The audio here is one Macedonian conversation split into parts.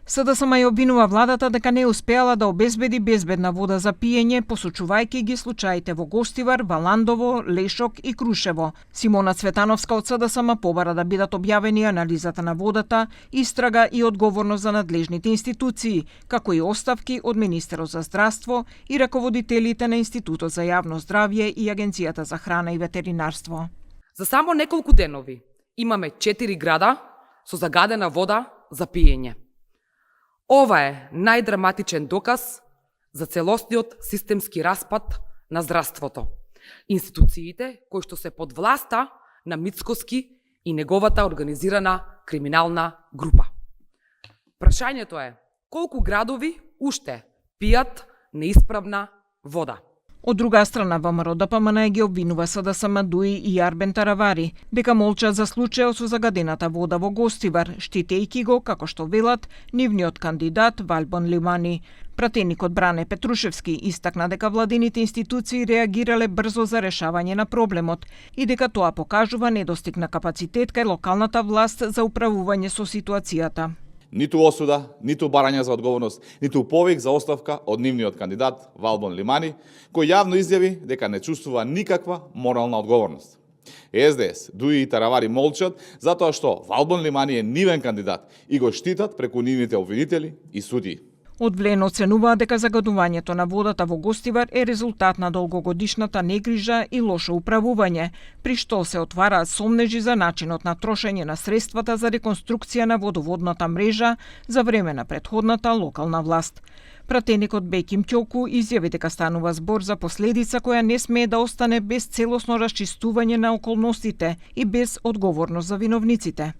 СДСМ ја обвинува владата дека не успеала да обезбеди безбедна вода за пиење, посочувајќи ги случаите во Гостивар, Валандово, Лешок и Крушево. Симона Цветановска од СДСМ побара да бидат објавени анализата на водата, истрага и одговорност за надлежните институции, како и оставки од Министерот за здравство и раководителите на Институтот за јавно здравје и Агенцијата за храна и ветеринарство. За само неколку денови имаме 4 града со загадена вода за пиење. Ова е најдраматичен доказ за целосниот системски распад на здравството. Институциите кои што се под власта на Мицкоски и неговата организирана криминална група. Прашањето е колку градови уште пијат неисправна вода. Од друга страна, ВМРО-ДПМН ги обвинува СДСМ, ДУИ и Арбен Таравари дека молчат за случајот со загадената вода во Гостивар, штитејќи го, како што велат, нивниот кандидат Валбон Лимани. Пратеникот Бране Петрушевски истакна дека владините институции реагирале брзо за решавање на проблемот и дека тоа покажува недостиг на капацитет кај локалната власт за управување со ситуацијата. Ниту осуда, ниту барање за одговорност, ниту повик за оставка од нивниот кандидат Валбон Лимани, кој јавно изјави дека не чувствува никаква морална одговорност. СДС, ДУИ и Таравари молчат затоа што Валбон Лимани е нивен кандидат и го штитат преку нивните обвинители и судии. Одвлено оценуваа дека загадувањето на водата во Гостивар е резултат на долгогодишната негрижа и лошо управување, при што се отвараат сомнежи за начинот на трошење на средствата за реконструкција на водоводната мрежа за време на претходната локална власт. Пратеникот Беким Ќоку изјави дека станува збор за последица која не смее да остане без целосно расчистување на околностите и без одговорност за виновниците.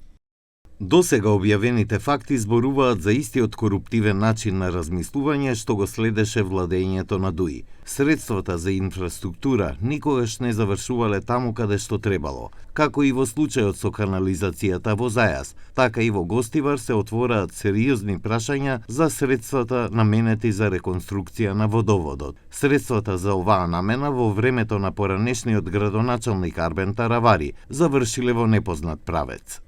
Досега објавените факти зборуваат за истиот коруптивен начин на размислување што го следеше владењето на ДУИ. Средствата за инфраструктура никогаш не завршувале таму каде што требало. Како и во случајот со канализацијата во Зајас, така и во Гостивар се отвораат сериозни прашања за средствата наменети за реконструкција на водоводот. Средствата за оваа намена во времето на поранешниот градоначалник Арбен Таравари завршиле во непознат правец.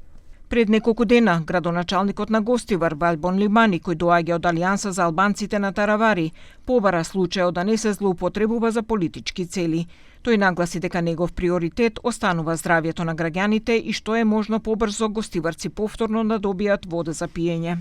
Пред неколку дена, градоначалникот на Гостивар, Валбон Лимани, кој доаѓа од Алијанса за албанците на Таравари, побара случајот да не се злоупотребува за политички цели. Тој нагласи дека негов приоритет останува здравјето на граѓаните и што е можно побрзо гостиварци повторно да добијат вода за пиење.